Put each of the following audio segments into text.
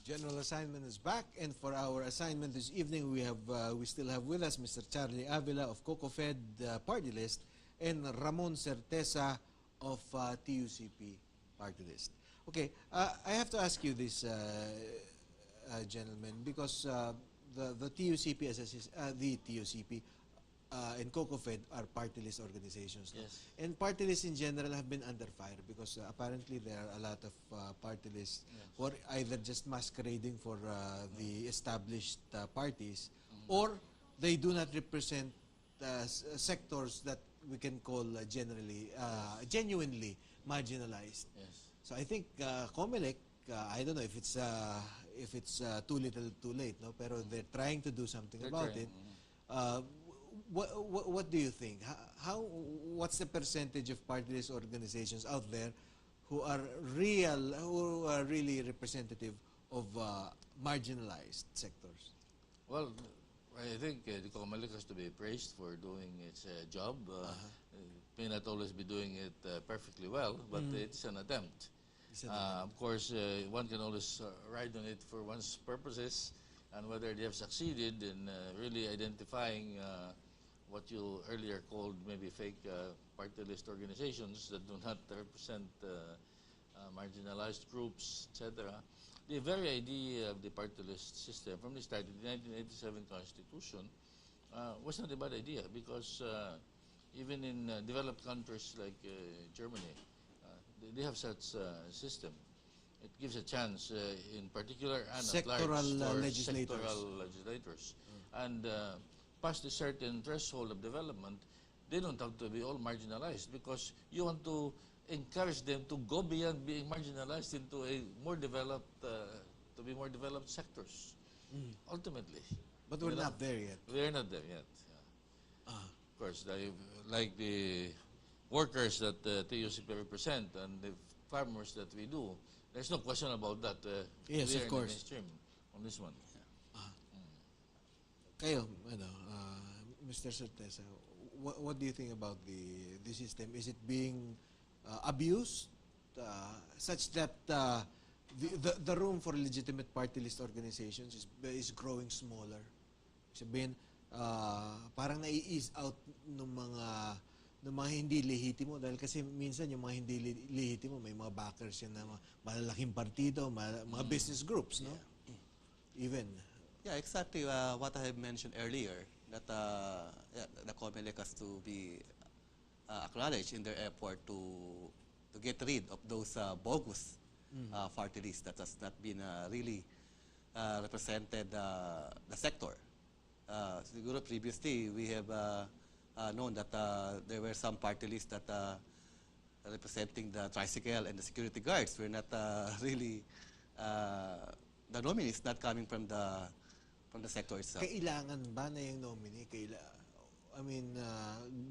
General assignment is back, and for our assignment this evening, we still have with us Mr. Charlie Avila of Cocofed Party List and Ramon Certeza of TUCP Party List. Okay, I have to ask you this, gentlemen, because the TUCP the TUCP and Cocofed are party list organizations. No? Yes. And party lists in general have been under fire because apparently there are a lot of party lists who are either just masquerading for the established parties or they do not represent sectors that we can call genuinely marginalized. Yes. So I think COMELEC, I don't know if it's too little too late, no? Pero they're trying to do something about it. What do you think? What's the percentage of party list organizations out there who are really representative of marginalized sectors? Well, I think the COMELEC has to be praised for doing its job. It may not always be doing it perfectly well, but it's an attempt. Of course, one can always ride on it for one's purposes and whether they have succeeded in really identifying what you earlier called maybe fake party list organizations that do not represent marginalized groups, etc. The very idea of the party list system from the start of the 1987 Constitution was not a bad idea because even in developed countries like Germany, they have such system. It gives a chance, in particular and sectoral at large, for legislators. Sectoral legislators. And past a certain threshold of development, they don't have to be all marginalized because you want to encourage them to go beyond being marginalized into a more developed, to be more developed sectors, ultimately. But we're not there yet. We're not there yet. Yeah. Of course, like the workers that TUCP represent and the farmers that we do, there's no question about that. Yes, we are of course. in the mainstream on this one. Kayo, Mr. Certeza, what do you think about the system? Is it being abused such that the room for legitimate party list organizations is growing smaller? Sabihin, parang nai-ease out ng mga hindi lehitimo dahil kasi minsan yung mga hindi lehitimo may mga backers yan na malalaking partido, mga business groups, no? Even. Yeah, exactly what I have mentioned earlier, that the COMELEC has to be acknowledged in their effort to get rid of those bogus party lists that has not been really represented the sector. Siguro previously, we have known that there were some party lists that representing the tricycle and the security guards were not really, the nominees not coming from the sector itself. Kailangan ba na yung nominee?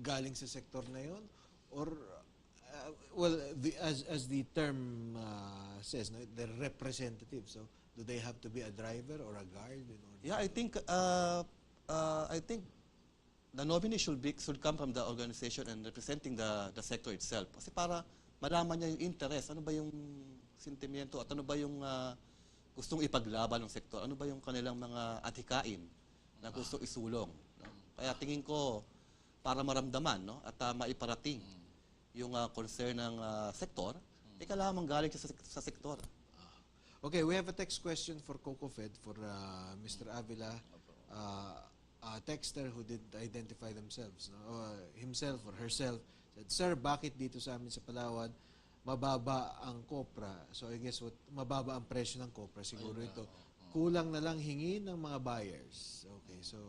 Galing sa sector na yun? Or, well, as the term says, no, they're representatives. So, do they have to be a driver or a guard? Yeah, I think the nominee should come from the organization and representing the sector itself. Kasi para malaman niya yung interest, ano ba yung sentimiento at ano ba yung gustong ipaglaban ng sektor, ano ba yung kanilang mga atikain na gustong isulong. No? Kaya tingin ko, para maramdaman, no, at maiparating yung concern ng sektor, kailangan manggaling sa sektor. Okay, we have a text question for Cocofed, for Mr. Avila. A texter who did identify themselves, no? Himself or herself, said, "Sir, bakit dito sa amin sa Palawan, mababa ang kopra?" So I guess mababa ang presyo ng kopra. Siguro ito, kulang na lang hingi ng mga buyers. Okay, so...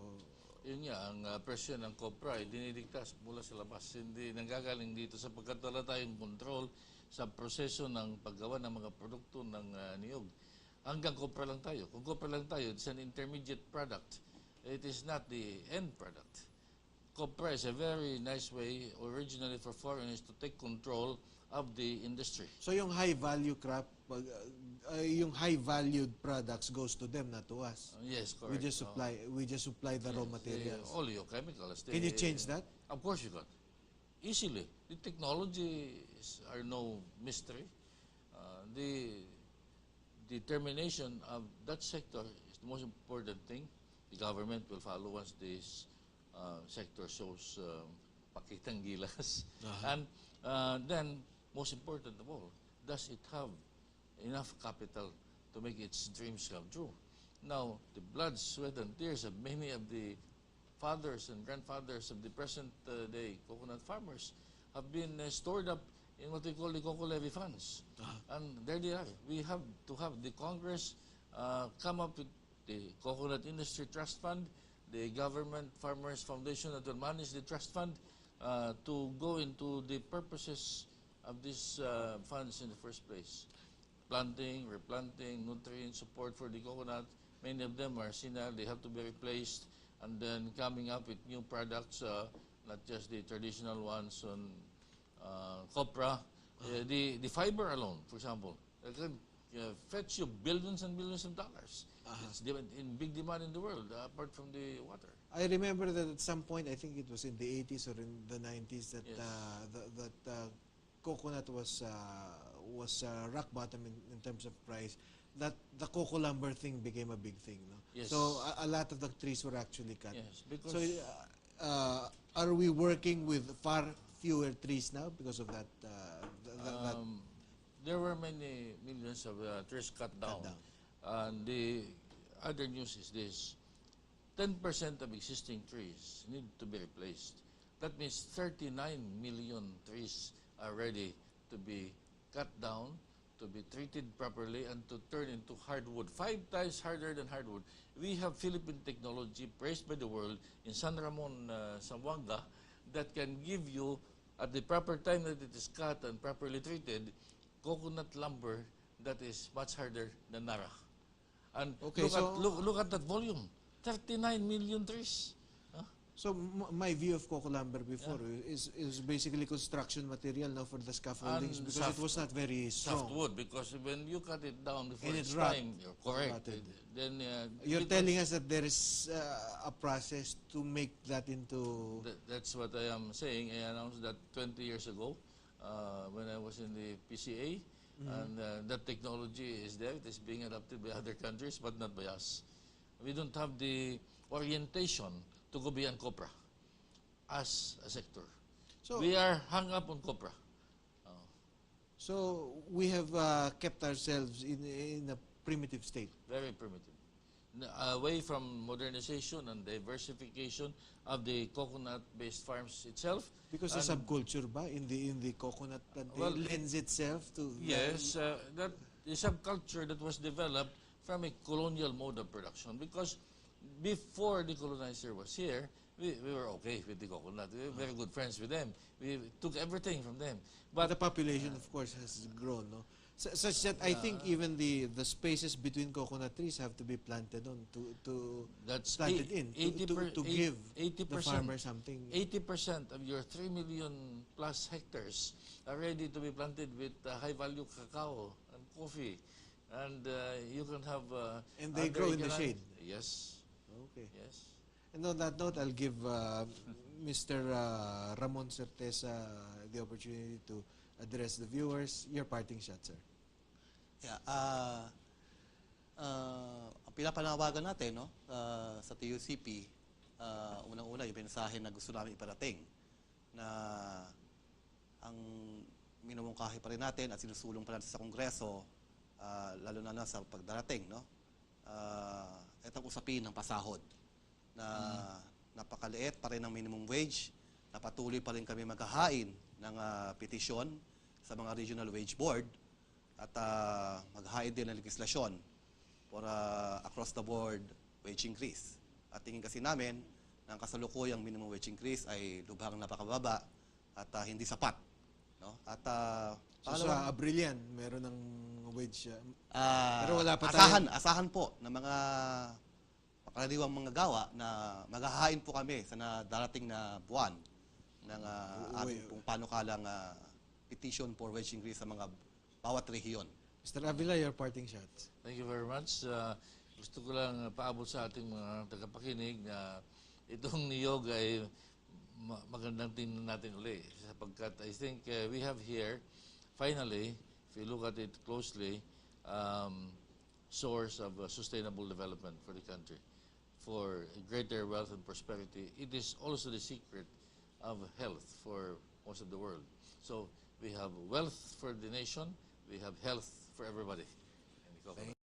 Yun nga, ang presyo ng kopra ay dinidiktas mula sa labas. Hindi nanggagaling dito sapagkat wala tayong control sa proseso ng paggawa ng mga produkto ng niyog. Hanggang kopra lang tayo. Kung kopra lang tayo, it's an intermediate product. It is not the end product. Copra is a very nice way, originally for foreigners, to take control of the industry. So yung high value crop, yung high valued products goes to them, not to us. Yes, correct. We just supply the raw materials. Oleochemicals. Can you change that? Of course you can. Easily. The technologies are no mystery. the termination of that sector is the most important thing. The government will follow once this sector shows pakitang gilas. And then, most important of all, does it have enough capital to make its dreams come true? Now, the blood, sweat, and tears of many of the fathers and grandfathers of the present day coconut farmers have been stored up in what we call the Coco Levy funds. And there they are. We have to have the Congress come up with the Coconut Industry Trust Fund, the Government Farmers Foundation that will manage the trust fund to go into the purposes of these funds in the first place. Planting, replanting, nutrient support for the coconut. Many of them are senile, they have to be replaced, and then coming up with new products, not just the traditional ones on copra. The fiber alone, for example, can fetch you billions and billions of dollars. It's in big demand in the world, apart from the water. I remember that at some point, I think it was in the 80s or in the 90s, that coconut was rock bottom in terms of price. That the coco lumber thing became a big thing, no? Yes. So a lot of the trees were actually cut. Yes, because so are we working with far fewer trees now because of that? There were many millions of trees cut down. And the other news is this: 10% of existing trees need to be replaced. That means 39 million trees are ready to be cut down, to be treated properly, and to turn into hardwood, 5 times harder than hardwood. We have Philippine technology praised by the world in San Ramon, Zamboanga, that can give you, at the proper time that it is cut and properly treated, coconut lumber that is much harder than Nara. And look at that volume, 39 million trees. So my view of coco lumber before is basically construction material now for the scaffoldings, because it was not very strong. Softwood, because when you cut it down before And it's it rot. time, you're correct. Then You're telling us that there is a process to make that into... That's what I am saying. I announced that 20 years ago when I was in the PCA. And that technology is there. It is being adopted by other countries, but not by us. We don't have the orientation to go beyond copra as a sector. So we are hung up on copra. So we have kept ourselves in a primitive state. Very primitive. Away from modernization and diversification of the coconut-based farms itself. Because the subculture ba in the coconut that lends itself to... Yes, that the subculture that was developed from a colonial mode of production. Because before the colonizer was here, we were okay with the coconut. We were very good friends with them. We took everything from them. But the population, of course, has grown, no? Such that I think even the spaces between coconut trees have to be planted on to give the farmer something. 80% of your 3 million plus hectares are ready to be planted with high-value cacao and coffee. And you can have... and they grow in the shade. Yes. Okay. Yes. And on that note, I'll give Mr. Ramon Certeza the opportunity to address the viewers. Your parting shot, sir. Yeah. Ang pinapanawagan natin, no, sa TUCP, unang-una yung mensahe na gusto namin iparating na ang minumungkahi pa rin natin at sinusulong pa natin sa Kongreso, lalo na sa pagdarating, no? Itong usapin ng pasahod na napakaliit pa rin ng minimum wage, na patuloy pa rin kami maghahain ng petisyon sa mga regional wage board at maghahain din ng legislasyon for across the board wage increase. At tingin kasi namin na ang kasalukuyang minimum wage increase ay lubhang napakababa at hindi sapat, no? At so sa Abril yan, meron ng wage. Pero wala pa asahan po ng mga pangkaraniwang mga gawa na maghahain po kami sa darating na buwan ng aming pong panukalang petition for wage increase sa mga bawat rehiyon. Mr. Avila, your parting shots. Thank you very much. Gusto ko lang paabot sa ating mga tagapakinig na itong niyog ay magandang tingnan natin uli. Sapagkat I think we have here, finally, if you look at it closely, source of sustainable development for the country, for greater wealth and prosperity. It is also the secret of health for most of the world. So we have wealth for the nation, we have health for everybody. And